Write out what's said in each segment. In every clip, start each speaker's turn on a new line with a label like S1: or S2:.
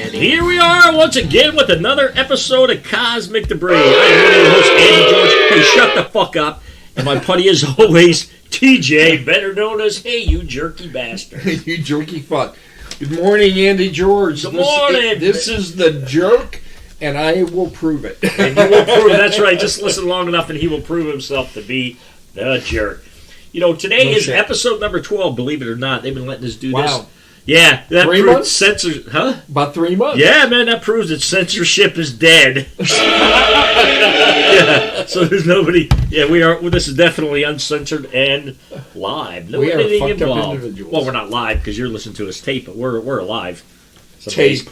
S1: And here we are once again with another episode of Cosmic Debris. I am one of your hosts, Andy George. Hey, shut the fuck up. And my buddy, as always, TJ, better known as Hey, you jerky bastard.
S2: You jerky fuck. Good morning, Andy George.
S1: Good morning.
S2: This is the jerk, and I will prove it.
S1: And you will prove, that's right, just listen long enough and he will prove himself to be the jerk. You know, today is episode number 12, believe it or not. They've been letting us do this. Yeah, that
S2: 3 months?
S1: Censor, huh?
S2: About 3 months.
S1: Yeah, man, that proves that censorship is dead. Yeah, so there's nobody. Yeah, we are. Well, this is definitely uncensored and live. No
S2: We are
S1: editing
S2: fucked up
S1: involved.
S2: individuals.
S1: Well, we're not live because you're listening to us tape, but we're alive.
S2: Tape.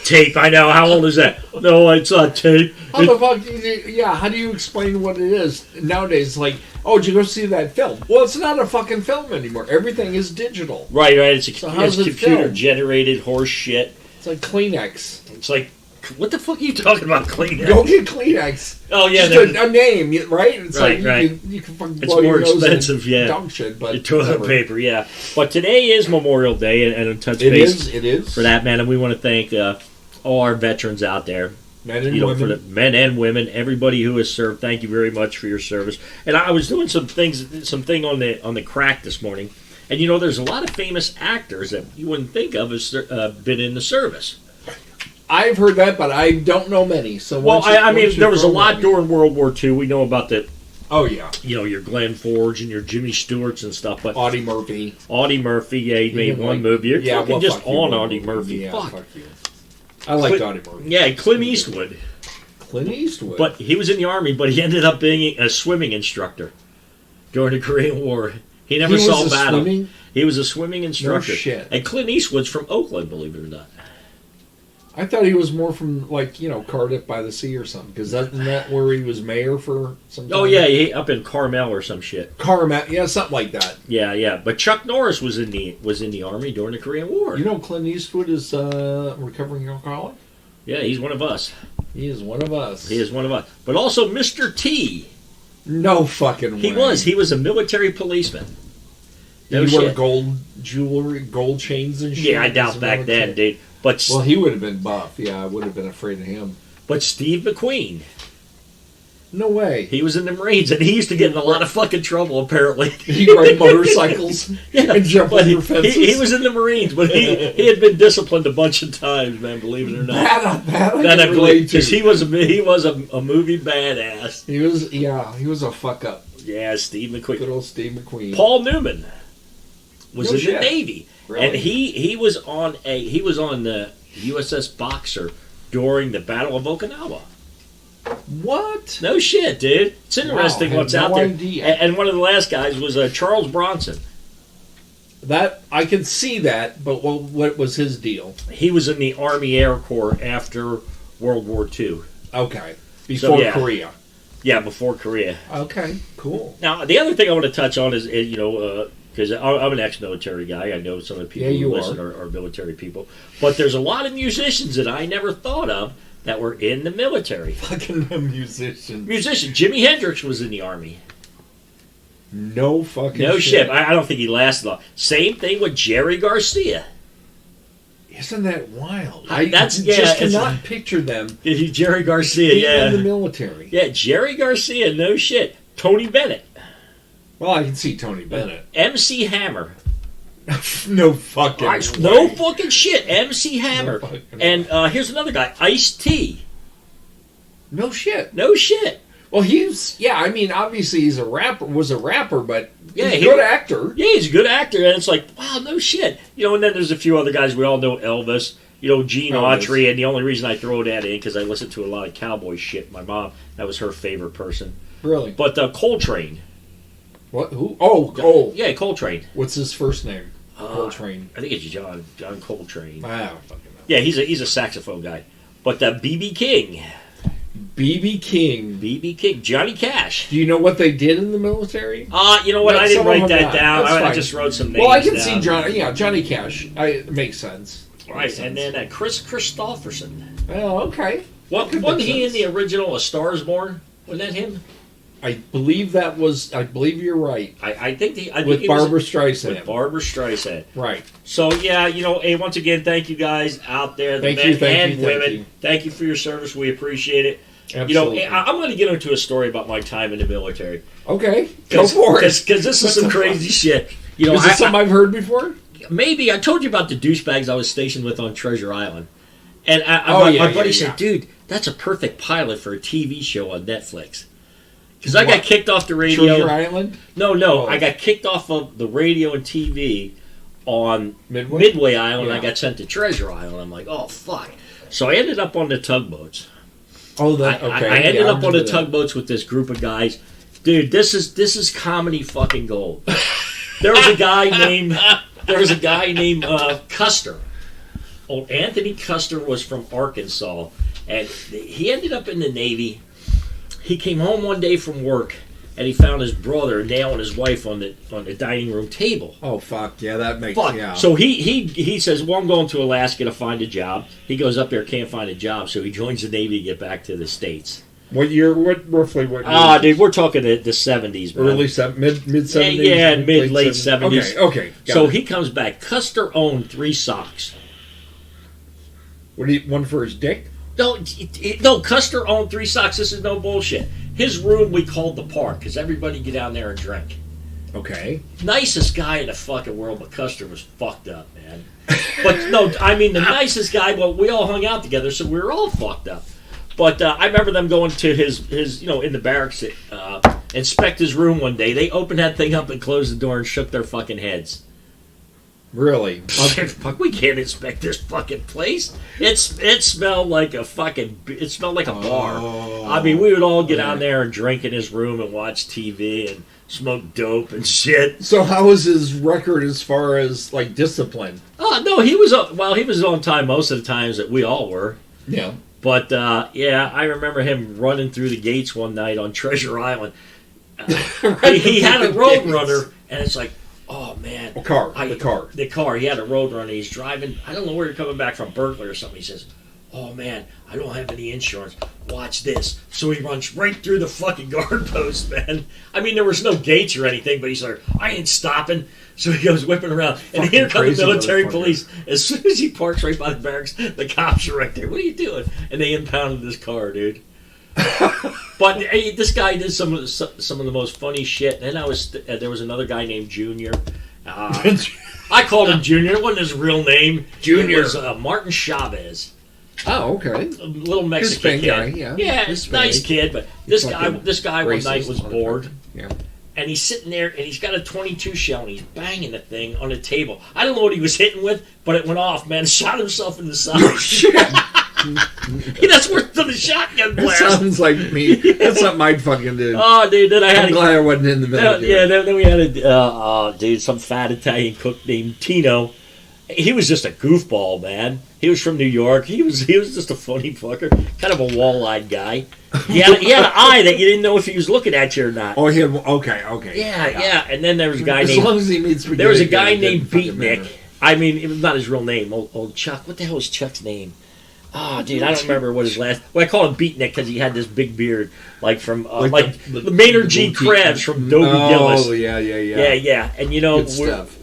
S1: Tape. I know. How old is that? No, it's not tape.
S2: How the fuck? Yeah. How do you explain what it is nowadays? Like, oh, did you go see that film? Well, it's not a fucking film anymore. Everything is digital.
S1: Right. It's
S2: So how's it
S1: computer
S2: film?
S1: generated horse shit.
S2: It's like Kleenex.
S1: It's like, what the fuck are you talking about? Kleenex?
S2: Go get Kleenex.
S1: Oh yeah,
S2: Just a name, right? It's
S1: Right,
S2: like you can fucking
S1: it's
S2: blow
S1: more
S2: your nose
S1: expensive,
S2: and
S1: yeah.
S2: dunk shit, but
S1: Your toilet
S2: whatever.
S1: paper, yeah. But today is Memorial Day, and in touch
S2: It
S1: base
S2: is
S1: for that, man. And we want to thank all our veterans out there,
S2: Men and
S1: for
S2: women.
S1: the men and women, everybody who has served. Thank you very much for your service. And I was doing something on the crack this morning, and there's a lot of famous actors that you wouldn't think of as been in the service.
S2: I've heard that, but I don't know many. So
S1: Well, I mean, there was a lot
S2: during.
S1: during World War II. We know about the,
S2: Oh yeah,
S1: your Glenn Forge and your Jimmy Stewarts and stuff, but
S2: Audie Murphy.
S1: Audie Murphy, yeah, he made
S2: Even
S1: one
S2: like-
S1: movie. You're
S2: yeah,
S1: fucking
S2: well,
S1: just
S2: fuck you,
S1: on
S2: Will
S1: Audie
S2: Murphy.
S1: Murphy.
S2: Yeah,
S1: Fuck.
S2: you. I liked
S1: Clint-
S2: Audie Murphy.
S1: Yeah, Clint Eastwood.
S2: Clint Eastwood.
S1: But he was in the Army, but he ended up being a swimming instructor during the Korean War. He never
S2: He
S1: saw
S2: was a
S1: battle.
S2: swimming?
S1: He was a swimming instructor.
S2: No shit.
S1: And Clint Eastwood's from Oakland, believe it or not.
S2: I thought he was more from Cardiff by the Sea or something. Because isn't that where he was mayor for some time?
S1: Oh yeah, he up in Carmel or some shit.
S2: Carmel, yeah, something like that.
S1: Yeah. But Chuck Norris was in the Army during the Korean War.
S2: You know, Clint Eastwood is recovering alcoholic.
S1: Yeah, he's one of us.
S2: He is one of us.
S1: He is one of us. But also Mr. T.
S2: No fucking way.
S1: He was a military policeman.
S2: Did
S1: No
S2: he wear
S1: shit.
S2: gold jewelry, gold chains and shit?
S1: Yeah, I doubt
S2: As a
S1: back then,
S2: military?
S1: dude. But
S2: Well, he would have been buff. Yeah, I would have been afraid of him.
S1: but Steve McQueen,
S2: No way.
S1: he was in the Marines, and he used to get in a lot of fucking trouble, apparently.
S2: He ride motorcycles
S1: Yeah,
S2: and jump
S1: but
S2: over fences.
S1: he was in the Marines, but he had been disciplined a bunch of times, man. Believe it or not.
S2: that I
S1: That I
S2: can
S1: believe
S2: relate to.
S1: because he was a movie badass.
S2: He was a fuck up.
S1: Yeah, Steve
S2: Good
S1: McQueen.
S2: old Steve McQueen.
S1: Paul Newman was
S2: No
S1: in
S2: shit.
S1: the Navy,
S2: Really?
S1: and he was on the USS Boxer during the Battle of Okinawa.
S2: What?
S1: No shit, dude. It's interesting
S2: Wow, I
S1: what's
S2: had
S1: out
S2: no
S1: there.
S2: idea.
S1: And one of the last guys was Charles Bronson.
S2: That I can see that, but what was his deal?
S1: He was in the Army Air Corps after World War II.
S2: Okay, before
S1: yeah.
S2: Korea.
S1: Yeah, before Korea.
S2: Okay, cool.
S1: Now, the other thing I want to touch on is because I'm an ex-military guy. I know some of the people
S2: Yeah, you
S1: who listen are military people. But there's a lot of musicians that I never thought of that were in the military.
S2: Fucking a musician.
S1: Musician. Jimi Hendrix was in the Army.
S2: No fucking
S1: No shit. I don't think he lasted long. Same thing with Jerry Garcia.
S2: Isn't that wild?
S1: That's- yeah,
S2: just
S1: it's-
S2: cannot picture them
S1: Jerry Garcia,
S2: being
S1: yeah.
S2: in the military.
S1: Yeah, Jerry Garcia, no shit. Tony Bennett.
S2: Well, I can see Tony Bennett.
S1: MC Hammer.
S2: No fucking way.
S1: No fucking shit. MC Hammer.
S2: No fucking
S1: And here's another guy, Ice-T.
S2: No shit.
S1: No shit.
S2: Well, I mean, obviously was a rapper, but
S1: Yeah,
S2: he's a good actor.
S1: Yeah, he's a good actor, and it's like, wow, no shit. And then there's a few other guys we all know, Elvis, Gene
S2: Elvis.
S1: Autry, and the only reason I throw that in because I listen to a lot of cowboy shit. My mom, that was her favorite person.
S2: Really?
S1: But Coltrane.
S2: What? Who? Oh.
S1: Yeah, Coltrane.
S2: What's his first name? Coltrane.
S1: I think it's John Coltrane.
S2: I don't fucking know.
S1: Yeah, he's a saxophone guy. But B.B. King.
S2: B.B. King.
S1: B.B. King. Johnny Cash.
S2: Do you know what they did in the military?
S1: You know what?
S2: Like,
S1: I didn't
S2: some of
S1: write
S2: them
S1: that
S2: not.
S1: down.
S2: That's
S1: I
S2: fine.
S1: just wrote some names
S2: Well, I can
S1: down.
S2: see Johnny Cash. It makes sense.
S1: Right,
S2: Makes
S1: and
S2: sense.
S1: then Chris Christopherson.
S2: Oh, okay.
S1: What
S2: That could
S1: wasn't
S2: make
S1: he in
S2: sense.
S1: the original A Star Is Born? Wasn't that him?
S2: I believe you're right.
S1: I think
S2: With Barbara Streisand.
S1: With Barbara Streisand.
S2: Right.
S1: So, yeah, hey, once again, thank you guys out there, the men and women. Thank you for your service. We appreciate it.
S2: Absolutely.
S1: I'm going to get into a story about my time in the military.
S2: Okay. Go for it.
S1: Because this is some crazy shit.
S2: Is this something I've heard before?
S1: Maybe. I told you about the douchebags I was stationed with on Treasure Island. And my buddy said, dude, that's a perfect pilot for a TV show on Netflix. Because I got kicked off the radio.
S2: Treasure Island?
S1: No. Oh. I got kicked off of the radio and TV on Midway Island. Yeah. I got sent to Treasure Island. I'm like, oh, fuck. So I ended up on the tugboats.
S2: Oh, okay.
S1: I ended up on the tugboats with this group of guys. Dude, this is comedy fucking gold. There was a guy named Custer. Old Anthony Custer was from Arkansas, and he ended up in the Navy. He came home one day from work, and he found his brother nailing his wife on the dining room table.
S2: Oh, fuck. Yeah, that makes sense. Yeah.
S1: So he says, well, I'm going to Alaska to find a job. He goes up there, can't find a job, so he joins the Navy to get back to the States.
S2: What year? Roughly what
S1: Ah,
S2: year?
S1: dude, we're talking the 70s, man.
S2: Early mid 70s?
S1: Yeah, late 70s.
S2: Okay.
S1: So he comes back. Custer owned 3 socks.
S2: What do you, one for his dick?
S1: No, Custer owned 3 socks. This is no bullshit. His room we called the park because everybody get down there and drink.
S2: Okay.
S1: Nicest guy in the fucking world, but Custer was fucked up, man. But no, I mean the nicest guy. Well, we all hung out together, so we were all fucked up. But I remember them going to his in the barracks, inspect his room one day. They opened that thing up and closed the door and shook their fucking heads.
S2: Really?
S1: Fuck, we can't inspect this fucking place. It smelled like a bar. I mean, we would all get down there and drink in his room and watch TV and smoke dope and shit.
S2: So how was his record as far as like discipline?
S1: Oh no, he was on time most of the times that we all were.
S2: Yeah.
S1: But I remember him running through the gates one night on Treasure Island. He had a Roadrunner, and it's like, oh man,
S2: the car.
S1: He had a Roadrunner. He's driving. I don't know where you're coming back from, Berkeley or something. He says, "Oh man, I don't have any insurance. Watch this." So he runs right through the fucking guard post, man. I mean, there was no gates or anything, but he's like, "I ain't stopping." So he goes whipping around, and here come the military police. As soon as he parks right by the barracks, the cops are right there. What are you doing? And they impounded his car, dude. But hey, this guy did some of the most funny shit. And then there was another guy named Junior. I called him Junior. It wasn't his real name.
S2: Junior.
S1: It was Martin Chavez.
S2: Oh, okay.
S1: A little Mexican kid.
S2: Guy, yeah.
S1: Yeah, nice kid. But this guy one night was bored.
S2: Yeah.
S1: And he's sitting there, and he's got a .22 shell, and he's banging the thing on the table. I don't know what he was hitting with, but it went off, man. Shot himself in the side.
S2: Shit.
S1: That's worse than a shotgun blast.
S2: That sounds like me. That's something I'd fucking do.
S1: Oh, dude,
S2: I'm glad I wasn't in the middle.
S1: Yeah, then we had some fat Italian cook named Tino. He was just a goofball, man. He was from New York. He was just a funny fucker, kind of a wall-eyed guy. He had an eye that you didn't know if he was looking at you or not.
S2: Oh, he had okay.
S1: Yeah. And then there was a guy named.
S2: As long as he meets me.
S1: There was a guy named Beatnik. I mean, it was not his real name. Old Chuck. What the hell was Chuck's name? Oh, dude, I don't remember what his last. Well, I call him Beatnik because he had this big beard, like from the Maynard G. Krebs from Dobie Gillis.
S2: Oh, yeah.
S1: And
S2: good stuff.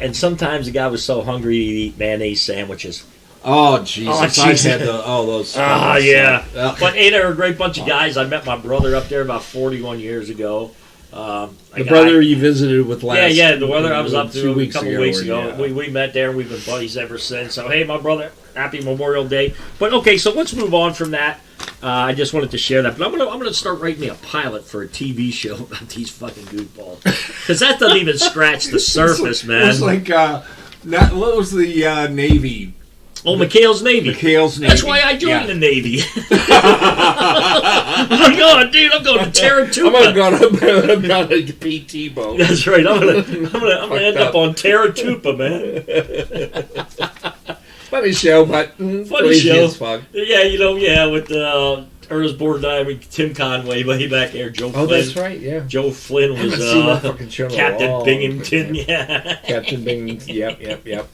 S1: And sometimes the guy was so hungry he'd eat mayonnaise sandwiches.
S2: Oh, Jesus. I had those.
S1: Ah, yeah. But they were a great bunch of guys. I met my brother up there about 41 years ago.
S2: The brother you visited with last.
S1: Yeah, the brother I was up to a couple weeks ago.
S2: Yeah.
S1: We met there, and we've been buddies ever since. So, hey, my brother, happy Memorial Day. But, okay, so let's move on from that. I just wanted to share that. But I'm gonna start writing me a pilot for a TV show about these fucking goofballs. Because that doesn't even scratch the surface, man.
S2: It was like, what was the Navy?
S1: Oh, McHale's Navy. That's why I joined the Navy. I'm going, dude. I'm going to Taratuba.
S2: I'm going to PT boat.
S1: That's right. I'm gonna end up on Taratuba, man.
S2: Funny show, but
S1: funny show.
S2: As fuck.
S1: Yeah, with Ernest Borgnine and Tim Conway way back there. Joe Flynn.
S2: Oh, that's right. Yeah.
S1: Joe Flynn was Captain Binghamton. Yeah.
S2: Captain Binghamton. Yep.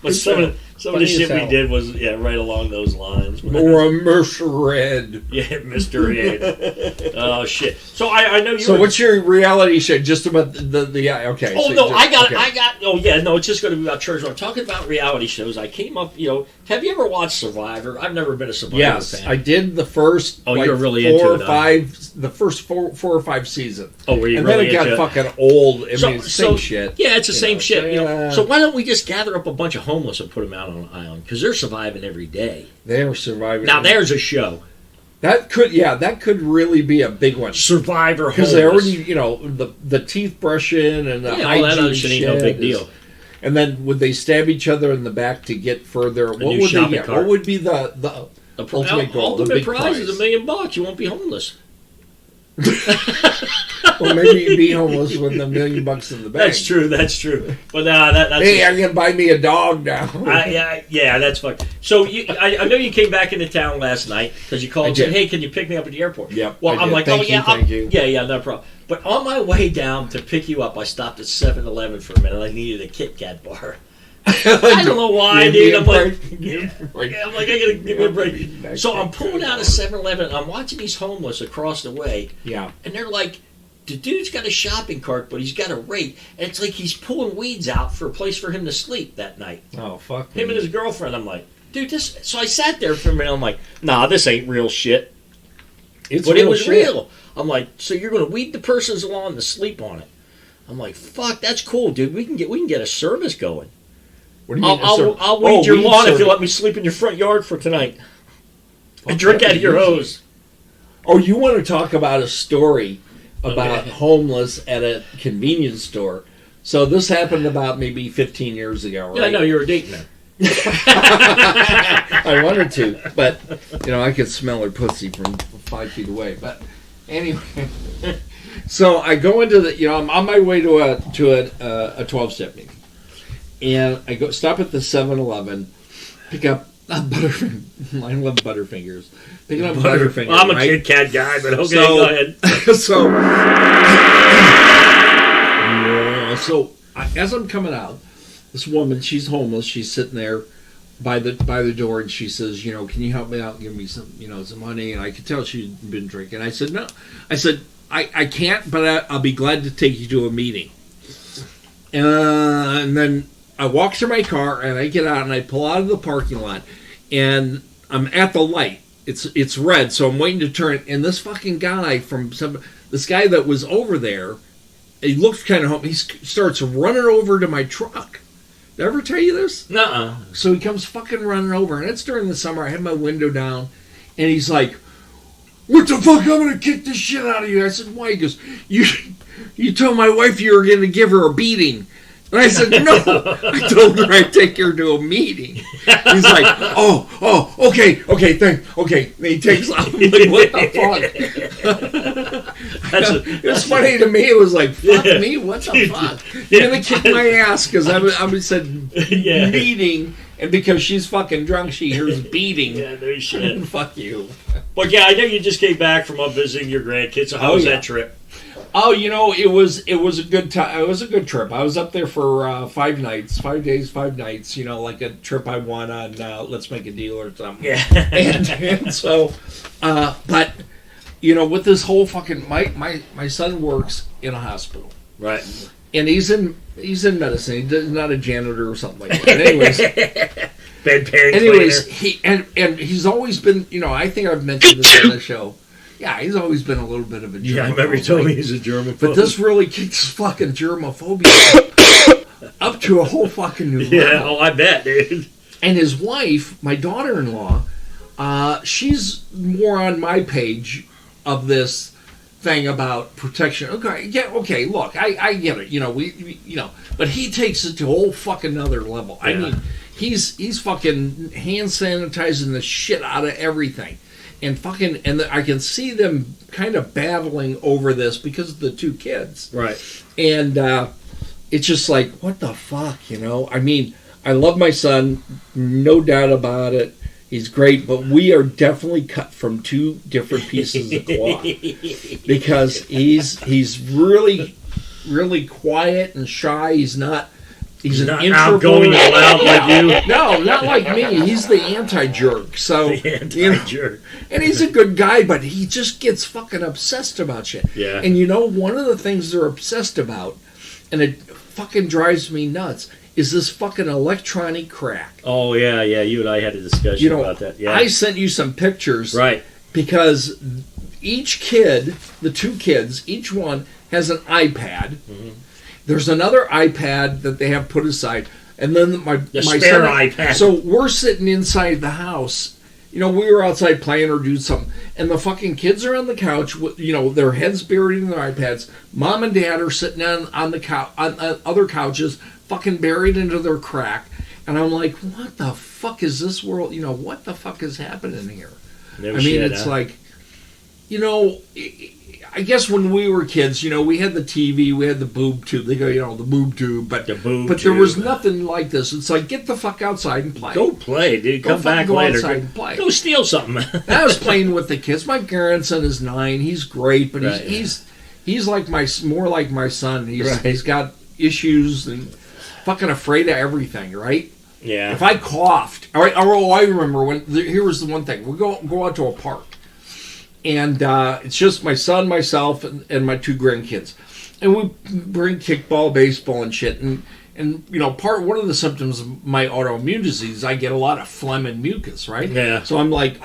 S1: But some Some of the
S2: Funny
S1: shit
S2: as
S1: we
S2: hell.
S1: did was right along those lines.
S2: Or a Mercer Red.
S1: Yeah, Mr. Ed. Oh shit. So I know you.
S2: So
S1: were,
S2: what's your reality show? Just about the yeah, okay.
S1: Oh
S2: so
S1: no,
S2: just-
S1: I got
S2: okay.
S1: I got. Oh yeah, no, it's just going to be about church. I'm talking about reality shows. I came up. Have you ever watched Survivor? I've never been a Survivor
S2: Yes,
S1: fan.
S2: I did the first.
S1: Oh, you're really into
S2: four
S1: it,
S2: or
S1: huh?
S2: five. The first four or five seasons.
S1: Oh, were you
S2: And
S1: really
S2: then it got
S1: into
S2: fucking old. I mean, it's the same shit.
S1: Yeah, it's the same shit.
S2: Yeah.
S1: So why don't we just gather up a bunch of homeless and put them out on an island? Because they're surviving every day.
S2: They were surviving.
S1: Now there's a show.
S2: that could really be a big one.
S1: Survivor homeless.
S2: Because they already, the teeth brushing and the
S1: all that other
S2: hygiene
S1: shit ain't no big
S2: is-
S1: deal.
S2: And then would they stab each other in the back to get further? What
S1: new
S2: would they
S1: shopping
S2: get?
S1: cart.
S2: What would be the
S1: The
S2: ultimate goal? The
S1: ultimate
S2: big
S1: prize is $1 million. You won't be homeless.
S2: Well, maybe you'd be homeless with $1 million in the bank.
S1: That's true. That's true. But that's.
S2: Hey, I'm gonna buy me a dog now.
S1: Yeah, that's fine. So I know you came back into town last night because you called
S2: I
S1: and said,
S2: did.
S1: "Hey, can you pick me up at the airport?"
S2: Yep,
S1: Well,
S2: I
S1: I'm
S2: did.
S1: like,
S2: Thank
S1: "Oh
S2: you,
S1: yeah,
S2: thank you."
S1: yeah, no problem." But on my way down to pick you up, I stopped at 7-Eleven for a minute. I needed a Kit Kat bar. I don't know why,
S2: Give
S1: dude.
S2: me a
S1: I'm like,
S2: break.
S1: I gotta give me a break.
S2: That
S1: So I'm
S2: Kit
S1: pulling
S2: Kat
S1: out of
S2: bar.
S1: 7-Eleven. And I'm watching these homeless across the way,
S2: Yeah.
S1: and they're like, the dude's got a shopping cart, but he's got a rake, and it's like he's pulling weeds out for a place for him to sleep that night.
S2: Oh fuck.
S1: Him
S2: me.
S1: and his girlfriend. I'm like, dude, this. So I sat there for a minute. I'm like, nah, this ain't real shit.
S2: It's
S1: But it
S2: real
S1: was
S2: shit.
S1: real. I'm like, so you're gonna weed the person's lawn to sleep on it? I'm like, fuck, that's cool, dude. We can get a service going.
S2: What do you mean?
S1: I'll weed your
S2: weed
S1: lawn if
S2: service.
S1: you let me sleep in your front yard for tonight.
S2: Fuck,
S1: And drink
S2: that'd
S1: out of
S2: be
S1: your
S2: easy.
S1: hose.
S2: Oh, you want to talk about a story about
S1: Okay.
S2: homeless at a convenience store? So this happened about maybe 15 years ago, right?
S1: Yeah, I know you were dating her.
S2: I wanted to, but I could smell her pussy from 5 feet away. But anyway, so I go into I'm on my way to a 12-step meeting, and I go stop at the 7-Eleven, pick up Butterfinger. I love Butterfingers. Picking up Butterfingers.
S1: Well, I'm a
S2: right?
S1: Kit Kat guy, but okay,
S2: So-
S1: go ahead.
S2: So as I'm coming out, this woman, she's homeless. She's sitting there by the door, and she says, "Can you help me out? And give me some, some money." And I could tell she'd been drinking. I said, "No." I said, "I can't, but I'll be glad to take you to a meeting." And then I walk to my car, and I get out, and I pull out of the parking lot, and I'm at the light. It's red, so I'm waiting to turn. And this fucking guy this guy that was over there, he looked kind of home. He starts running over to my truck. Did I ever tell you this?
S1: Nuh-uh.
S2: So he comes fucking running over, and it's during the summer. I have my window down, and he's like, "What the fuck? I'm gonna kick the shit out of you." I said, "Why?" He goes, You told my wife you were gonna give her a beating." And I said, "No, I told her I'd take her to a meeting." He's like, "Oh, okay. And he takes off. I'm like, what the fuck? It's funny to me. It was like, fuck
S1: Yeah.
S2: me, what the fuck? You're gonna kick my ass because I said
S1: Yeah.
S2: beating, and because she's fucking drunk, she hears beating.
S1: Yeah, no shit.
S2: Fuck you.
S1: But yeah, I know you just came back from up visiting your grandkids. So how was
S2: yeah.
S1: that trip?
S2: Oh, it was a good time. It was a good trip. I was up there for 5 nights, 5 days, 5 nights. Like a trip I won on Let's Make a Deal or something.
S1: Yeah.
S2: and so, but with this whole fucking my son works in a hospital,
S1: Right.
S2: and he's in medicine. He's not a janitor or something like that. Anyways,
S1: Bedpan cleaner.
S2: he's always been. I think I've mentioned this on the show. Yeah, he's always been a little bit of a germaphobe.
S1: Yeah, I remember you told me he's a German.
S2: But this really kicked his fucking germophobia up to a whole fucking new level.
S1: Yeah, oh, I bet, dude.
S2: And his wife, my daughter-in-law, she's more on my page of this thing about protection. Okay, yeah, okay. Look, I get it. We but he takes it to a whole fucking other level. I
S1: Yeah.
S2: mean, he's fucking hand sanitizing the shit out of everything. And I can see them kind of battling over this because of the 2 kids.
S1: Right.
S2: And it's just like, what the fuck, I mean, I love my son, no doubt about it. He's great, but we are definitely cut from 2 different pieces of cloth. Because he's really, really quiet and shy. He's not He's an
S1: Not
S2: introvert.
S1: outgoing and loud like you.
S2: No, not like me. He's the anti-jerk. So,
S1: The anti-jerk.
S2: and he's a good guy, but he just gets fucking obsessed about shit.
S1: Yeah.
S2: And you know, one of the things they're obsessed about, and it fucking drives me nuts, is this fucking electronic crack.
S1: Oh yeah, yeah. You and I had a discussion
S2: You know,
S1: about that. Yeah.
S2: I sent you some pictures.
S1: Right.
S2: Because each kid, the two kids, each one has an iPad.
S1: Mm-hmm.
S2: There's another iPad that they have put aside, and then my
S1: spare
S2: son,
S1: iPad.
S2: So we're sitting inside the house. You know, we were outside playing or doing something, and the fucking kids are on the couch with, you know, their heads buried in their iPads. Mom and Dad are sitting on the on other couches, fucking buried into their crack. And I'm like, what the fuck is this world? You know, what the fuck is happening here?
S1: No
S2: I mean,
S1: shit,
S2: it's
S1: huh?
S2: like, you know, I guess when we were kids, you know, we had the TV, we had the boob tube. They go, you know, the boob tube, but
S1: The boob
S2: but there was
S1: tube.
S2: nothing like this. It's like, get the fuck outside and play.
S1: Go play, dude.
S2: Go
S1: Come
S2: fucking
S1: back
S2: go
S1: later.
S2: outside and play.
S1: Go steal something.
S2: I was playing with the kids. My grandson is 9. He's great, but
S1: Right.
S2: he's like more like my son.
S1: Right.
S2: He's got issues and fucking afraid of everything, right?
S1: Yeah.
S2: If I coughed, I remember when. Here was the one thing: we go out to a park, and it's just my son, myself, and my two grandkids, and we bring kickball, baseball, and shit. And you know, one of the symptoms of my autoimmune disease, I get a lot of phlegm and mucus, right?
S1: Yeah.
S2: So I'm like,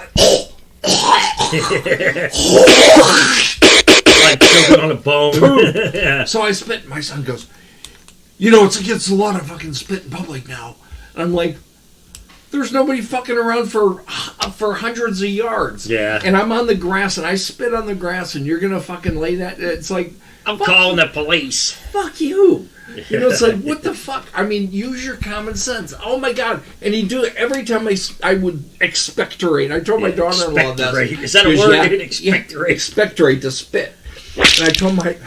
S1: Like choking on a bone. Yeah.
S2: so I spit. My son goes, you know, it's against the law to fucking spit in public now. And I'm like, there's nobody fucking around for hundreds of yards.
S1: Yeah.
S2: And I'm on the grass and I spit on the grass and you're gonna fucking lay that. It's like,
S1: I'm calling the police.
S2: fuck you. You know, it's like, what the fuck? I mean, use your common sense. Oh my god! And he'd do it every time I would expectorate. I told my daughter-in-law that.
S1: Expectorate. Is that a word? Expectorate.
S2: Expectorate to spit. And I told my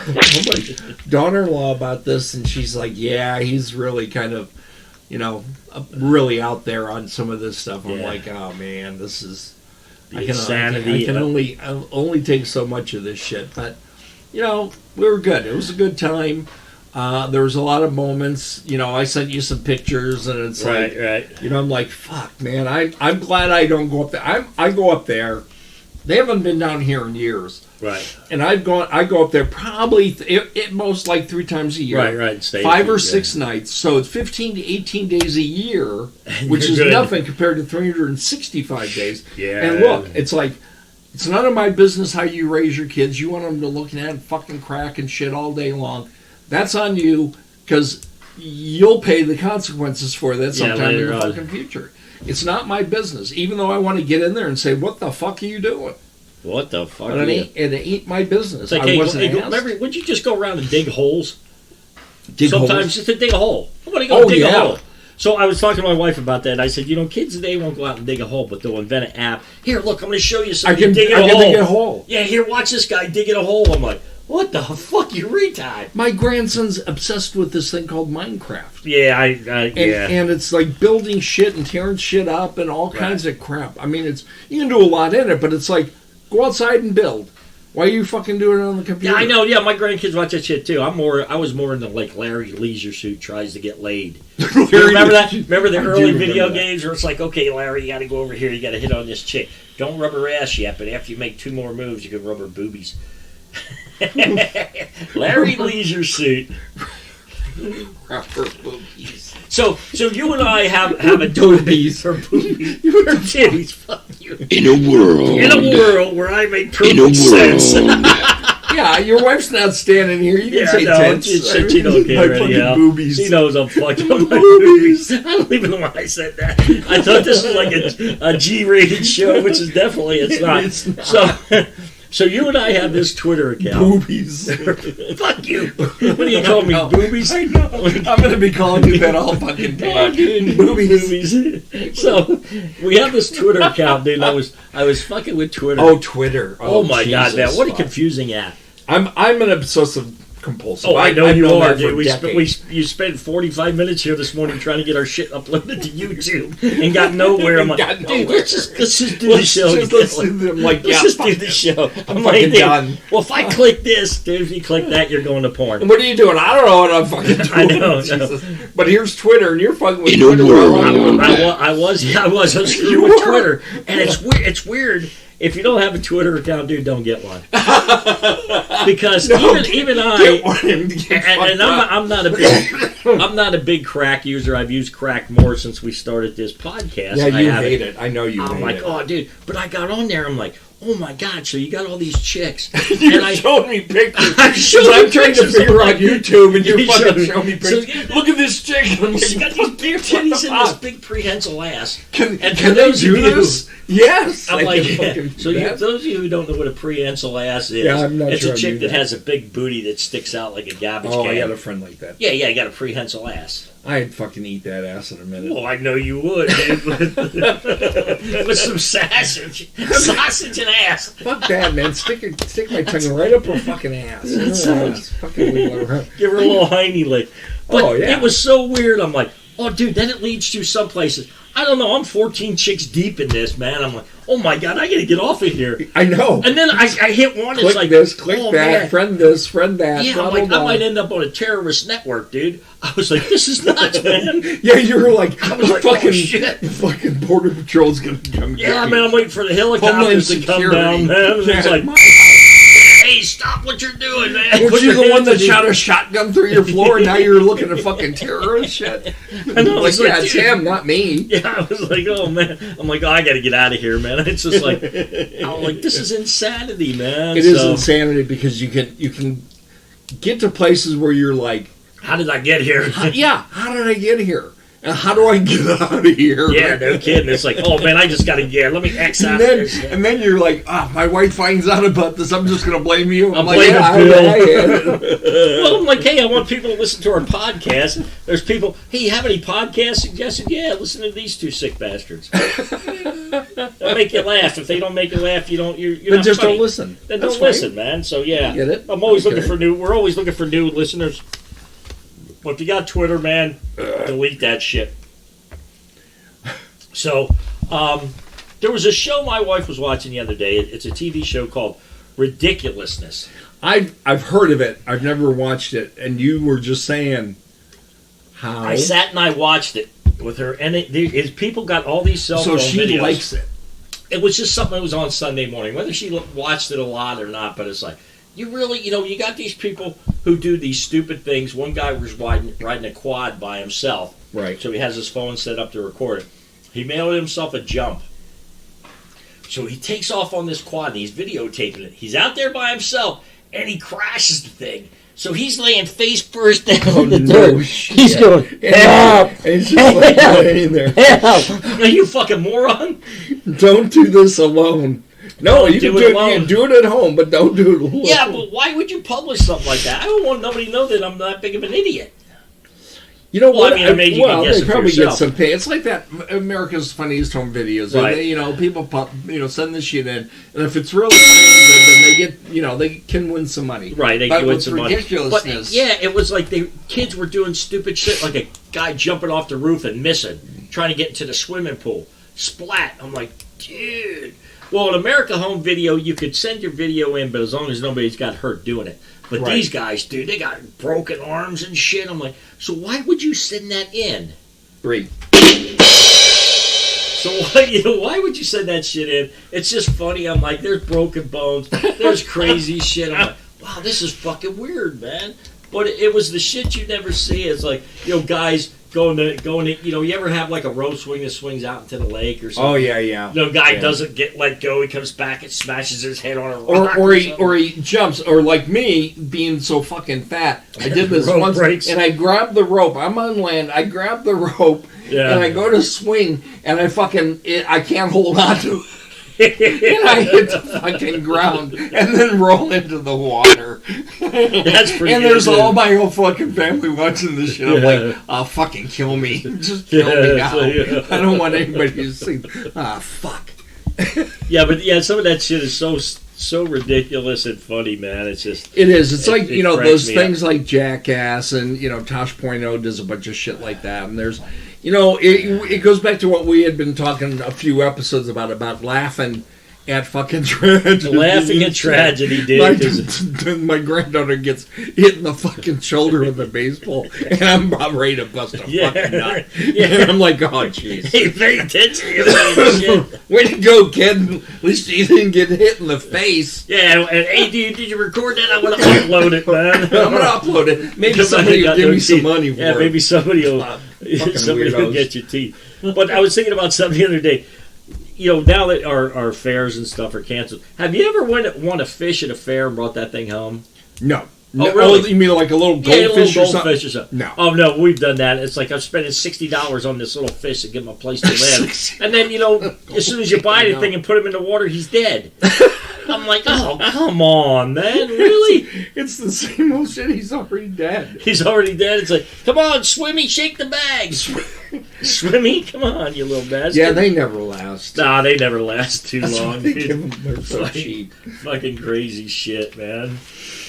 S2: daughter-in-law about this, and she's like, "Yeah, he's really kind of, you know, really out there on some of this stuff." I'm
S1: Yeah.
S2: like, "Oh man, this is
S1: The insanity.
S2: I can only take so much of this shit." But you know, we were good. It was a good time. There was a lot of moments. You know, I sent you some pictures, and it's like,
S1: right.
S2: you know, I'm like, fuck, man. I'm glad I don't go up there. I go up there. They haven't been down here in years,
S1: Right.
S2: and I go up there probably at most like 3 times a year.
S1: Right. Stay
S2: 5 or
S1: yeah.
S2: 6 nights. So it's 15 to 18 days a year,
S1: And
S2: which
S1: you're
S2: is
S1: good.
S2: nothing compared to 365 days.
S1: Yeah.
S2: And look, it's like, it's none of my business how you raise your kids. You want them to look at fucking crack and shit all day long. That's on you, because you'll pay the consequences for that sometime in
S1: later
S2: the
S1: on.
S2: fucking future. It's not my business, even though I want to get in there and say, what the fuck are you doing?
S1: What the fuck?
S2: And it ain't my business.
S1: It's like,
S2: I
S1: hey,
S2: wasn't asked.
S1: remember, would you just go around and dig holes?
S2: Dig
S1: Sometimes
S2: holes.
S1: just to dig a hole. Somebody go dig a
S2: yeah.
S1: hole. So I was talking to my wife about that, and I said, you know, kids today won't go out and dig a hole, but they'll invent an app. Here, look, I'm going to show you
S2: I
S1: something.
S2: can dig a hole.
S1: Yeah, here, watch this guy digging a hole. I'm like, what the fuck, you retard?
S2: My grandson's obsessed with this thing called Minecraft.
S1: Yeah,
S2: And it's like building shit and tearing shit up and all kinds of crap. I mean, you can do a lot in it, but it's like, go outside and build. Why are you fucking doing it on the computer?
S1: Yeah, I know. Yeah, my grandkids watch that shit too. I was more into like Larry Leisure Suit tries to get laid. Remember that? Remember the
S2: I do
S1: early
S2: remember
S1: video
S2: that.
S1: games where it's like, okay, Larry, you got to go over here. You got to hit on this chick. Don't rub her ass yet, but after you make 2 more moves, you can rub her boobies. Larry Leisure Suit. So you and I have a
S2: Boobies.
S1: her boobies. Her titties. Fuck you.
S3: In a world.
S1: In a world where I make
S3: In a
S1: perfect sense.
S3: world.
S2: Yeah, your wife's not standing here. You can say tits.
S1: She don't care
S2: My fucking
S1: anyhow.
S2: boobies.
S1: She knows I'm fucking my boobies. I don't even know why I said that. I thought this was like a G-rated show, which is definitely it's not.
S2: It's not.
S1: So you and I have this Twitter account.
S2: Boobies.
S1: Fuck you. What do you call me? Boobies?
S2: I know. I'm going to be calling you that all fucking time. Boobies.
S1: So we have this Twitter account, dude. I was fucking with Twitter.
S2: Oh, Twitter.
S1: Oh my god,
S2: Jesus,
S1: man! What a
S2: fuck.
S1: confusing app.
S2: I'm an obsessive compulsive.
S1: Oh, I know
S2: I've
S1: you
S2: known
S1: are,
S2: that for
S1: dude.
S2: decades.
S1: You spent 45 minutes here this morning trying to get our shit uploaded to YouTube and got nowhere. I'm like,
S2: Got
S1: dude,
S2: nowhere.
S1: let's just do the show.
S2: Let's do the, I'm like,
S1: Let's
S2: yeah,
S1: just
S2: fuck
S1: do the
S2: it.
S1: show.
S2: I'm
S1: like,
S2: fucking
S1: dude,
S2: done.
S1: well, if I click click this, dude. If you click that, you're going to porn.
S2: What are you doing? I don't know what I'm fucking doing.
S1: I know.
S2: Jesus. But here's Twitter, and you're fucking with
S3: In
S2: Twitter.
S3: a world.
S1: I was screwing with Twitter, and it's weird. If you don't have a Twitter account, dude, don't get one. Because even I,
S2: Get one and get
S1: and I'm not a big crack user. I've used crack more since we started this podcast.
S2: Yeah,
S1: I
S2: you
S1: haven't.
S2: hate it. I know you
S1: I'm
S2: hate
S1: like,
S2: it.
S1: oh, dude. But I got on there. I'm like, oh my god. So you got all these chicks,
S2: You're
S1: and I
S2: showing me pictures.
S1: I'm showing
S2: I'm
S1: you
S2: trying to
S1: pictures.
S2: figure
S1: I'm
S2: out
S1: like,
S2: YouTube, and you're
S1: you
S2: fucking
S1: show-
S2: showing me
S1: so
S2: pictures.
S1: you-
S2: Look at this chick. I'm like,
S1: she got these big titties and this big prehensile ass.
S2: Can
S1: And
S2: they
S1: for those
S2: do
S1: of you-
S2: this? Yes.
S1: I'm
S2: I
S1: like,
S2: can
S1: yeah.
S2: fucking
S1: So
S2: do
S1: you,
S2: that.
S1: those of you who don't know what a prehensile ass is,
S2: Yeah, I'm not
S1: it's
S2: sure
S1: a
S2: I
S1: chick
S2: knew
S1: that
S2: that.
S1: has a big booty that sticks out like a garbage
S2: Oh,
S1: can.
S2: I got a friend like that.
S1: Yeah, you got a prehensile ass.
S2: I'd fucking eat that ass in a minute.
S1: Well, I know you would, dude. With some sausage and ass.
S2: Fuck that, man. Stick my tongue right up her fucking ass. Fucking wiggle her around.
S1: Give her a little hiney lick. But
S2: Oh, yeah.
S1: it was so weird. I'm like, oh, dude, then it leads to some places. I don't know. I'm 14 chicks deep in this, man. I'm like, oh my god, I gotta get off of here.
S2: I know.
S1: And then I hit one.
S2: Click
S1: It's like
S2: this, click
S1: oh,
S2: that,
S1: man.
S2: friend this, friend that.
S1: Yeah,
S2: blah,
S1: I'm like,
S2: blah,
S1: I
S2: blah.
S1: might end up on a terrorist network, dude. I was like, this is nuts, man.
S2: Yeah, you were like,
S1: I was like, oh,
S2: fucking
S1: shit.
S2: The fucking border patrol's gonna come.
S1: Yeah,
S2: get
S1: man,
S2: you.
S1: I'm waiting for the helicopters to come
S2: Security.
S1: down, man. And it's
S2: Yeah,
S1: like,
S2: my-
S1: hey, stop what you're doing, man.
S2: Weren't
S1: Put
S2: you
S1: your
S2: the one
S1: hands
S2: that
S1: in the-
S2: shot a shotgun through your floor and now you're looking at fucking terrorist shit?
S1: I know,
S2: Like,
S1: it's like,
S2: yeah, it's
S1: dude.
S2: him, not me.
S1: Yeah, I was like, oh man. I'm like, oh, I got to get out of here, man. It's just like, I'm like, this is insanity, man.
S2: It is insanity because you can get to places where you're like,
S1: How did I get here?
S2: how did I get here? And how do I get out of here?
S1: Yeah, no kidding. It's like, oh man, I just got to get. Let me X out
S2: And
S1: of
S2: then,
S1: this.
S2: and then you're like, my wife finds out about this. I'm just going to blame you.
S1: I'm
S2: like,
S1: blaming
S2: yeah,
S1: Bill.
S2: I had it.
S1: Well, I'm like, hey, I want people to listen to our podcast. There's people, hey, you have any podcast suggestions? Yeah, listen to these two sick bastards. They'll make you laugh. If they don't make you laugh, you're
S2: Then
S1: not
S2: just
S1: funny.
S2: don't listen.
S1: Then
S2: That's
S1: don't
S2: fine.
S1: listen, man. So yeah,
S2: Get it?
S1: I'm always
S2: Okay.
S1: looking for new. We're always looking for new listeners. But if you got Twitter, man, delete that shit. So, there was a show my wife was watching the other day. It's a TV show called Ridiculousness.
S2: I've heard of it. I've never watched it. And you were just saying how.
S1: I sat and I watched it with her, and people got all these cell
S2: So
S1: phone
S2: she
S1: videos.
S2: likes it.
S1: It was just something that was on Sunday morning, whether she watched it a lot or not. But it's like, you really, you got these people who do these stupid things. One guy was riding a quad by himself,
S2: Right.
S1: so he has his phone set up to record it. He mailed himself a jump. So he takes off on this quad and he's videotaping it. He's out there by himself and he crashes the thing. So he's laying face first down on the dirt. He's going, help!
S2: And it's just like laying there.
S1: Help! Are you fucking moron?
S2: Don't do this alone. No,
S1: Don't
S2: you
S1: do
S2: can
S1: it
S2: do it.
S1: alone.
S2: You do it at home, but don't do it alone.
S1: Yeah, but why would you publish something like that? I don't want nobody to know that I'm that big of an idiot.
S2: You know
S1: Well,
S2: what?
S1: I mean, I made you can guess
S2: they
S1: it for
S2: probably get
S1: yourself.
S2: some pay. It's like that America's Funniest Home Videos.
S1: Right.
S2: They, people send this shit in, and if it's really funny, then they get, they can win some money.
S1: Right, they
S2: But
S1: can win
S2: with
S1: some money. But
S2: ridiculousness.
S1: yeah, it was like the kids were doing stupid shit, like a guy jumping off the roof and missing, trying to get into the swimming pool. Splat. I'm like, dude. Well, in America Home Video, you could send your video in, but as long as nobody's got hurt doing it. But
S2: Right.
S1: these guys, dude, they got broken arms and shit. I'm like, so why would you send that in?
S2: 3.
S1: So why would you send that shit in? It's just funny. I'm like, there's broken bones, there's crazy shit. I'm like, wow, this is fucking weird, man. But it was the shit you never see. It's like, guys going to, you ever have like a rope swing that swings out into the lake or something?
S2: Oh yeah.
S1: Guy
S2: Yeah.
S1: doesn't get let go. He comes back and smashes his head on a rock.
S2: Or
S1: something.
S2: he jumps, or like me being so fucking fat. I did this
S1: Rope
S2: once,
S1: breaks.
S2: and I grabbed the rope. I'm on land. I grab the rope,
S1: Yeah.
S2: and I go to swing, and I can't hold on to it. And I hit the fucking ground and then roll into the water.
S1: That's pretty
S2: And
S1: good,
S2: there's
S1: dude.
S2: all my whole fucking family watching this shit. I'm
S1: Yeah.
S2: like, oh, fucking kill me. Just kill me
S1: Yeah,
S2: now.
S1: so, yeah.
S2: I don't want anybody to see. Fuck.
S1: Yeah, but some of that shit is so ridiculous and funny, man. It's just
S2: It is. It's like,
S1: it cracks
S2: those
S1: me
S2: things like Jackass and, Tosh Point oh does a bunch of shit like that. And there's, it goes back to what we had been talking a few episodes about laughing at fucking tragedy.
S1: Laughing at tragedy, dude. 'cause-
S2: My granddaughter gets hit in the fucking shoulder with a baseball, and I'm about ready to bust a fucking nut.
S1: Yeah.
S2: And I'm like, oh, jeez.
S1: Hey, pay attention. You little shit.
S2: Way to go, kid. At least you didn't get hit in the face.
S1: Yeah, and hey, did you record that? I want to upload it, man.
S2: I'm going to upload it. Maybe
S1: Because I
S2: somebody
S1: ain't
S2: will
S1: got
S2: give
S1: no
S2: me some
S1: teeth.
S2: money for
S1: Yeah,
S2: it.
S1: maybe somebody will
S2: weirdos.
S1: get your teeth. But I was thinking about something the other day. You know, now that our fairs and stuff are canceled, have you ever won a fish at a fair and brought that thing home?
S2: No.
S1: Oh, really?
S2: You mean like a little
S1: Yeah, a
S2: goldfish
S1: little
S2: or something?
S1: goldfish or something.
S2: No.
S1: Oh no, we've done that. It's like I'm spending $60 on this little fish to get my place to live, and then as soon as you buy anything and put him in the water, he's dead. I'm like, oh come on, man, really?
S2: It's the same old shit. He's already dead.
S1: He's already dead. It's like, come on, Swimmy, shake the bag. Swimmy, come on, you little bastard.
S2: Yeah, they never last.
S1: Nah, they never last too
S2: That's
S1: long.
S2: why they
S1: dude.
S2: give them, they're so
S1: Fucking-
S2: cheap.
S1: Fucking crazy shit, man.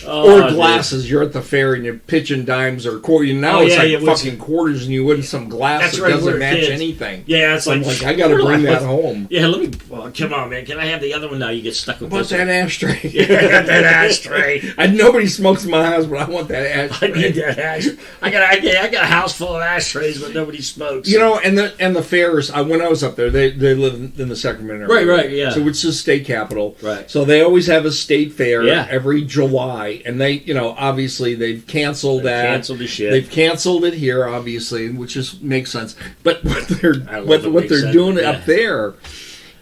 S2: Or
S1: Oh, dude.
S2: glasses. You're at the fair and you're pitching dimes or quarters. Now
S1: Oh,
S2: it's
S1: yeah,
S2: like
S1: it was-
S2: fucking quarters, and you win some glass
S1: That's
S2: that
S1: right, we
S2: doesn't
S1: were
S2: match
S1: kids.
S2: anything.
S1: Yeah, it's
S2: So I'm
S1: like
S2: like, I got to
S1: we're
S2: bring
S1: like,
S2: that home.
S1: Yeah, let me. Oh, come on, man. Can I have the other one now? You get stuck with
S2: What's
S1: this
S2: that
S1: one.
S2: ashtray?
S1: Yeah, that ashtray.
S2: Nobody smokes in my house, but I want that
S1: I
S2: ashtray.
S1: need that ashtray. I got a house full of ashtrays, but nobody smokes.
S2: You know, and the fairs. When I was up there, they live in the Sacramento area.
S1: Right, yeah.
S2: So it's the state capital.
S1: Right.
S2: So they always have a state fair
S1: Yeah.
S2: every July, and they, obviously they've canceled that.
S1: Canceled the shit.
S2: They've canceled it here, obviously, which makes sense. But what they're
S1: I love it
S2: what
S1: makes
S2: they're
S1: sense,
S2: doing
S1: yeah.
S2: up there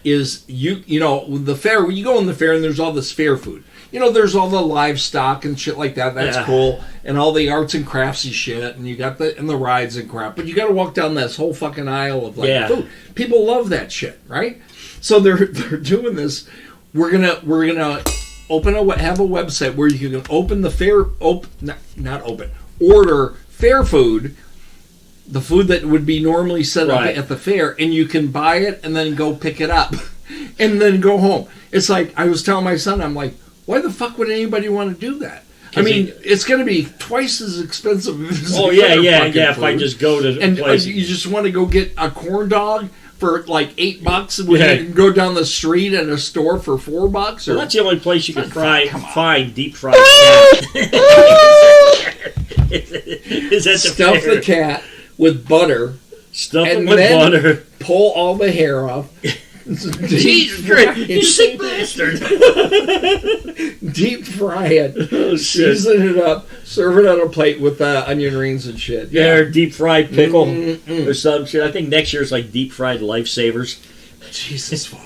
S2: is the fair. When you go in the fair and there's all this fair food. There's all the livestock and shit like that. That's
S1: Yeah.
S2: cool, and all the arts and craftsy shit, and you got the rides and crap. But you got to walk down this whole fucking aisle of
S1: Yeah.
S2: food. People love that shit, right? So they're doing this. We're gonna have a website where you can open the fair. Order fair food. The food that would be normally set up
S1: Right.
S2: at the fair, and you can buy it and then go pick it up, and then go home. It's like I was telling my son, I'm like, why the fuck would anybody want to do that? I
S1: 'Cause
S2: mean, it's going to be twice as expensive. As
S1: Oh
S2: the
S1: yeah,
S2: other
S1: yeah,
S2: fucking
S1: yeah. If I
S2: food.
S1: just go to
S2: and
S1: place,
S2: you just want to go get a corn dog for like $8 when
S1: Yeah.
S2: you can go down the street at a store for $4, or
S1: well, that's the only place you can
S2: Come on.
S1: find deep fried cat. Is that the
S2: stuff
S1: fair?
S2: the cat with butter,
S1: Stuff
S2: and
S1: it with
S2: then-
S1: butter.
S2: pull all the hair off.
S1: Jesus Christ, you sick bastard!
S2: Deep fry it,
S1: Oh, shit.
S2: season it up, serve it on a plate with onion rings and shit.
S1: Yeah, or deep fried pickle
S2: Mm-mm.
S1: or some shit. I think next year's like deep fried lifesavers.
S2: Jesus fuck.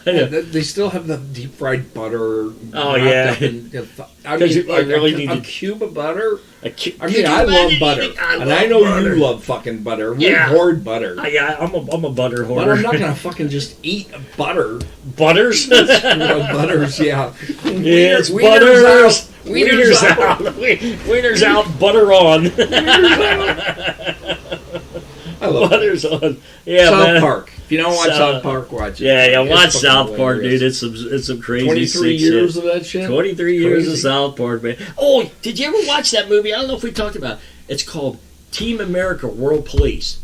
S1: I know.
S2: They still have the deep fried butter.
S1: Oh,
S2: wrapped
S1: yeah.
S2: up in- I
S1: 'Cause
S2: mean,
S1: I really need
S2: a
S1: to-
S2: cube of butter.
S1: I
S2: I mean, I love butter, and I know you love fucking butter. We
S1: Yeah.
S2: hoard butter,
S1: I'm a butter
S2: but
S1: hoarder.
S2: I'm not gonna fucking just eat butter.
S1: Butters.
S2: Butters, yeah.
S1: Yeah, it's
S2: Wieners
S1: butters.
S2: out. Wieners out.
S1: Wieners out. Butter on.
S2: I love
S1: Butters on. Yeah,
S2: South
S1: man.
S2: Park. If you don't watch
S1: South-
S2: South Park, watch it.
S1: Yeah,
S2: It's
S1: watch
S2: fucking
S1: South Park,
S2: hilarious.
S1: dude. It's some crazy
S2: 23
S1: sick
S2: years
S1: shit.
S2: of that shit.
S1: 23 years of
S2: Crazy.
S1: South Park, man. Oh, did you ever watch that movie? I don't know if we talked about it. It's called Team America World Police.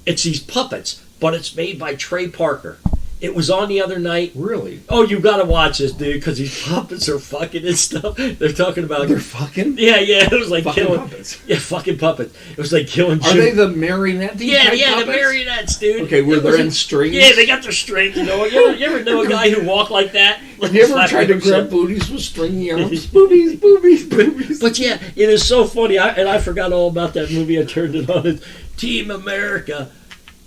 S1: It's these puppets, but it's made by Trey Parker. It was on the other night.
S2: Really?
S1: Oh, you gotta watch this, dude, because these puppets are fucking and stuff. They're talking about.
S2: They're fucking
S1: Yeah, it was like
S2: fucking
S1: killing.
S2: puppets.
S1: Yeah, fucking puppets. It was like killing.
S2: Are they the marionette?
S1: Yeah, the
S2: puppets?
S1: marionettes, dude.
S2: Okay, where
S1: It
S2: they're
S1: was-
S2: in strings.
S1: Yeah, they got their strings. You ever know a guy who walked like that?
S2: Have you ever tried to grab booties with stringy arms? Boobies.
S1: But yeah, it is so funny. I forgot all about that movie. I turned it on. It's Team America.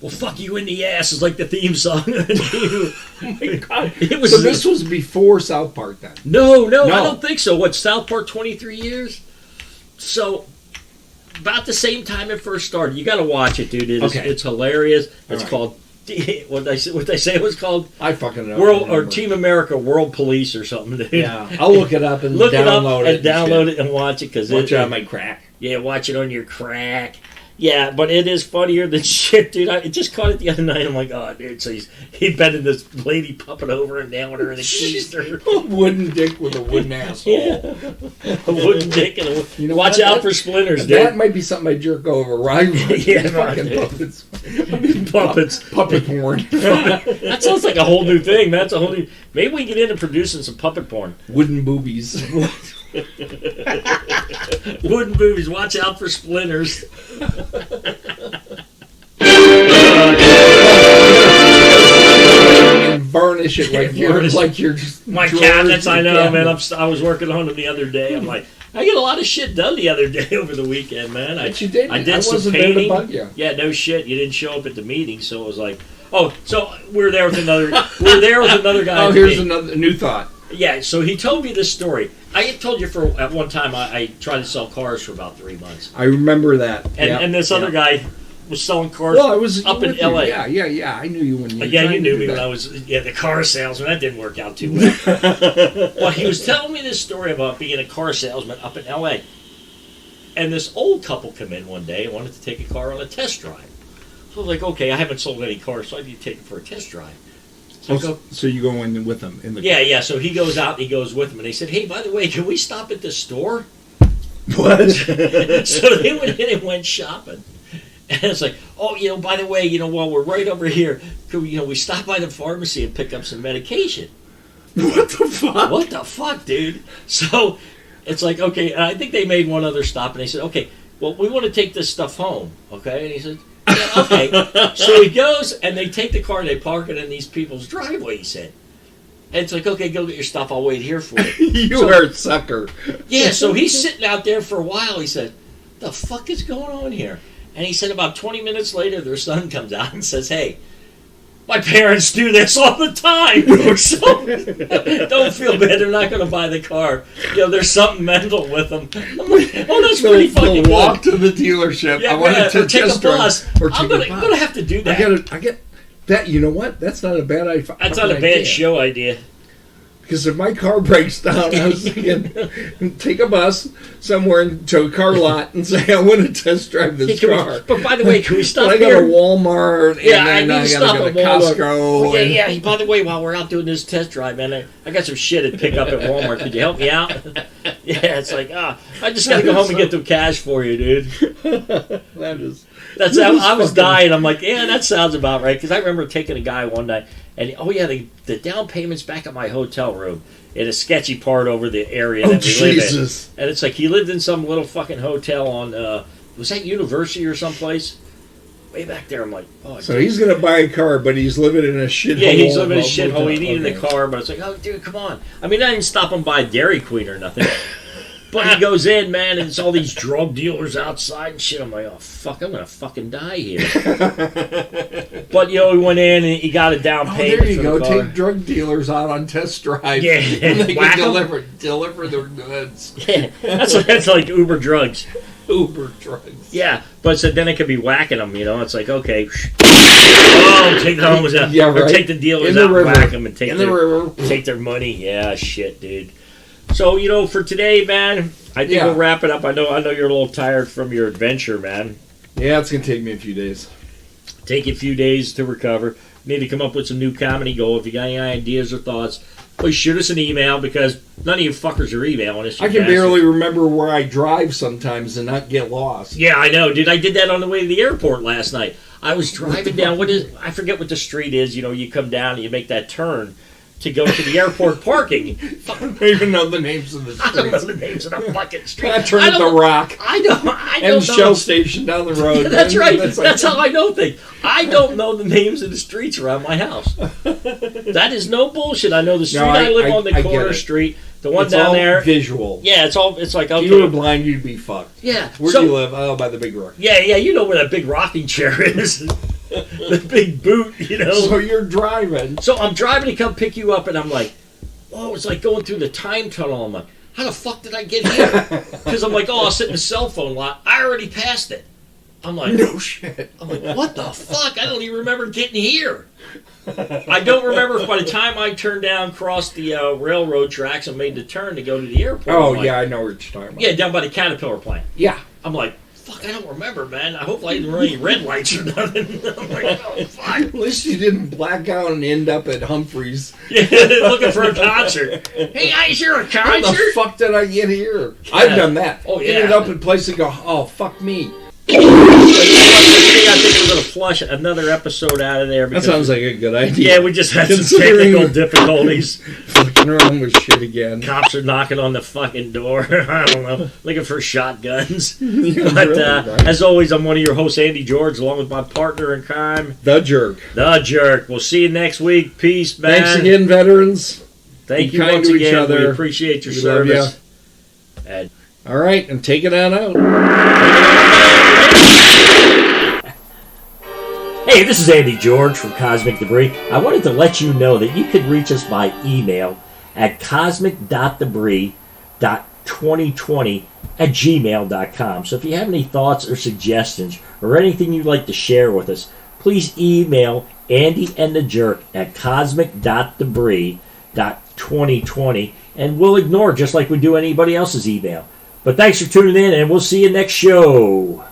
S1: Well, fuck you in the ass is like the theme song.
S2: Oh my God.
S1: It was
S2: So this was before South Park, then?
S1: no, I
S2: No.
S1: don't think so. What, South Park 23 years? So about the same time it first started. You got to watch it, dude.
S2: Okay.
S1: It's hilarious.
S2: All
S1: It's
S2: right.
S1: called what they say it was called
S2: I fucking know.
S1: World or Team America World Police or something. Dude.
S2: Yeah, I'll look it up and
S1: Look it up
S2: download
S1: and download it and watch it because
S2: Watch it on my crack.
S1: Yeah, watch it on your crack. Yeah, but it is funnier than shit, dude. I just caught it the other night. I'm like, oh, dude. So he's bending this lady puppet over and nailing her in the keister.
S2: A wooden dick with a wooden asshole.
S1: Yeah. A wooden dick and a
S2: You know
S1: watch
S2: what?
S1: out for splinters, dude.
S2: That might be something I jerk over, right?
S1: Yeah,
S2: Fucking
S1: dude.
S2: puppets.
S1: Puppets.
S2: Puppet porn.
S1: That sounds like a whole new thing. That's a whole new. Maybe we can get into producing some puppet porn.
S2: Wooden boobies.
S1: Wooden boobies. Watch out for splinters.
S2: And varnish it like you're just
S1: My
S2: drawers
S1: cabinets, I
S2: and
S1: know, man.
S2: cabinets.
S1: I was working on them the other day. I'm like, I get a lot of shit done the other day over the weekend, man.
S2: But you did.
S1: I did some
S2: wasn't there to
S1: painting.
S2: bug you.
S1: Yeah, no shit. You didn't show up at the meeting, so it was like, oh, so we're there with another. We're there with another guy.
S2: Oh,
S1: at the
S2: here's
S1: meeting.
S2: another new thought.
S1: Yeah, so he told me this story. I had told you at one time I tried to sell cars for about 3 months,
S2: I remember that.
S1: and this other guy was selling cars.
S2: Well, I was
S1: up in
S2: with you.
S1: LA.
S2: Yeah. I knew you when you. were
S1: Yeah,
S2: trying
S1: you
S2: to
S1: knew
S2: do
S1: me
S2: that.
S1: when I was the car salesman. That didn't work out too well. Well, he was telling me this story about being a car salesman up in LA. And this old couple come in one day and wanted to take a car on a test drive. So I was like, okay, I haven't sold any cars, so I need to take it for a test drive. So I go,
S2: So you go in with them in the
S1: yeah. So he goes out and he goes with them. And they said, hey, by the way, can we stop at this store?
S2: What?
S1: So they went in and went shopping. And it's like, oh, by the way, while we're right over here, could we stop by the pharmacy and pick up some medication?
S2: What the fuck?
S1: What the fuck, dude? So it's like, okay, and I think they made one other stop, and they said, okay, well, we want to take this stuff home, okay? And he said, yeah, okay. So he goes, and they take the car, and they park it in these people's driveway, he said. And it's like, okay, go get your stuff, I'll wait here for you.
S2: You are a sucker.
S1: Yeah, so he's sitting out there for a while. He said, the fuck is going on here? And he said about 20 minutes later, their son comes out and says, hey, my parents do this all the time. So don't feel bad. They're not going to buy the car. There's something mental with them. I'm like, oh, that's pretty fucking
S2: They'll walk
S1: good.
S2: to the dealership.
S1: Yeah,
S2: I wanted to
S1: or take a
S2: test drive.
S1: bus.
S2: Or
S1: I'm
S2: take a
S1: going
S2: bus.
S1: to have to do that.
S2: I get that. You know what? That's not a bad idea.
S1: That's not a bad show idea.
S2: Because if my car breaks down, I was thinking, take a bus somewhere to a car lot and say, I want to test drive this
S1: Hey,
S2: car.
S1: but by the way, can we stop
S2: But I go
S1: here?
S2: to Walmart,
S1: Yeah,
S2: and then
S1: I need to
S2: gotta
S1: stop
S2: go
S1: at
S2: to
S1: Walmart.
S2: Costco.
S1: Oh,
S2: and-
S1: yeah. By the way, while we're out doing this test drive, man, I got some shit to pick up at Walmart. Could you help me out? Yeah, it's like, I just got to go home and get the cash for you, dude.
S2: That is.
S1: That's
S2: That
S1: how
S2: is
S1: I was
S2: fucking-
S1: dying. I'm like, yeah, that sounds about right. Because I remember taking a guy one night, and the down payment's back at my hotel room in a sketchy part over the area that we live in.
S2: Jesus.
S1: And it's like he lived in some little fucking hotel on, was that University or someplace? Way back there. I'm like, oh,
S2: So he's going to buy a car, but he's living in a shithole.
S1: yeah, he's living in a
S2: hotel.
S1: shithole. He needed
S2: Okay.
S1: a car, but it's like, oh, dude, come on. I mean, I didn't stop him by Dairy Queen or nothing. But he goes in, man, and it's all these drug dealers outside and shit. I'm like, oh, fuck, I'm going to fucking die here. But, we went in and he got a down
S2: Oh,
S1: payment
S2: there you
S1: for
S2: go.
S1: the car.
S2: Take drug dealers out on test drives.
S1: Yeah,
S2: and they
S1: whack
S2: can
S1: 'em.
S2: deliver their goods.
S1: Yeah, that's like Uber drugs.
S2: Uber drugs.
S1: Yeah, but so then it could be whacking them, It's like, okay. Oh, take the homeless out.
S2: Yeah,
S1: Or
S2: right.
S1: take the dealers
S2: In the
S1: out and
S2: river.
S1: whack them and take
S2: In the
S1: their...
S2: river.
S1: Take their money. Yeah, shit, dude. So, for today, man, I think
S2: Yeah.
S1: we'll wrap it up. I know you're a little tired from your adventure, man.
S2: Yeah, it's going to take me a few days.
S1: Take you a few days to recover. Need to come up with some new comedy gold. If you got any ideas or thoughts, please shoot us an email because none of you fuckers are emailing us. you
S2: I can
S1: bastards.
S2: barely remember where I drive sometimes and not get lost.
S1: Yeah, I know, dude. I did that on the way to the airport last night. I was driving down. I forget what the street is. You come down and you make that turn to go to the airport parking.
S2: I don't even know the names of the
S1: I don't know
S2: streets.
S1: the names of the fucking street.
S2: I turn at the
S1: don't-
S2: Rock
S1: I don't
S2: and
S1: know.
S2: Shell Station down the road.
S1: That's right.
S2: That's
S1: That's how I know things. I don't know the names of the streets around my house. That is no bullshit. I know the street
S2: No,
S1: I live on, the
S2: I get
S1: corner
S2: it.
S1: street, the one
S2: It's
S1: down
S2: all
S1: there.
S2: visual.
S1: Yeah, it's like,
S2: If you were
S1: okay.
S2: blind, you'd be fucked.
S1: Yeah.
S2: Where
S1: so,
S2: do you live? Oh, by the Big Rock.
S1: Yeah, you know where that big rocking chair is. The big boot,
S2: So you're driving.
S1: So I'm driving to come pick you up, and I'm like, oh, it's like going through the time tunnel. I'm like, how the fuck did I get here? Because I'm like, oh, I'll sit in the cell phone lot. I already passed it. I'm like,
S2: No shit.
S1: I'm like, what the fuck? I don't even remember getting here. I don't remember if by the time I turned down, crossed the railroad tracks, and made the turn to go to the airport.
S2: Oh,
S1: I'm like,
S2: yeah, I know what you're talking about.
S1: yeah, down by the Caterpillar plant.
S2: Yeah.
S1: I'm like, fuck, I don't remember, man. I hope I didn't run any red lights or nothing. I'm like, oh, fuck.
S2: At least you didn't black out and end up at Humphreys.
S1: Yeah, looking for a concert. Hey, guys, you're a
S2: How the
S1: concert?
S2: fuck did I get here?
S1: Yeah.
S2: I've done that.
S1: Oh, yeah.
S2: Ended up in place and go, oh, fuck me.
S1: I think we're going to flush another episode out of there.
S2: That
S1: Because,
S2: sounds like a good idea.
S1: yeah, we just had some
S2: Considering-
S1: technical difficulties.
S2: Fucking wrong with shit again.
S1: Cops are knocking on the fucking door. I don't know, looking for shotguns.
S2: Yeah,
S1: But
S2: really, right?
S1: as always, I'm one of your hosts, Andy George, along with my partner in crime,
S2: The jerk.
S1: The Jerk. We'll see you next week. Peace, man.
S2: Thanks again, veterans.
S1: Thank
S2: Be
S1: you
S2: kind
S1: once
S2: to each
S1: again.
S2: other.
S1: We appreciate your
S2: We love ya.
S1: service. And
S2: All right, and take it on out.
S1: hey, this is Andy George from Cosmic Debris. I wanted to let you know that you could reach us by email at cosmic.debris.2020@gmail.com. So if you have any thoughts or suggestions or anything you'd like to share with us, please email Andy and the Jerk at cosmic.debris.2020, and we'll ignore it just like we do anybody else's email. But thanks for tuning in, and we'll see you next show.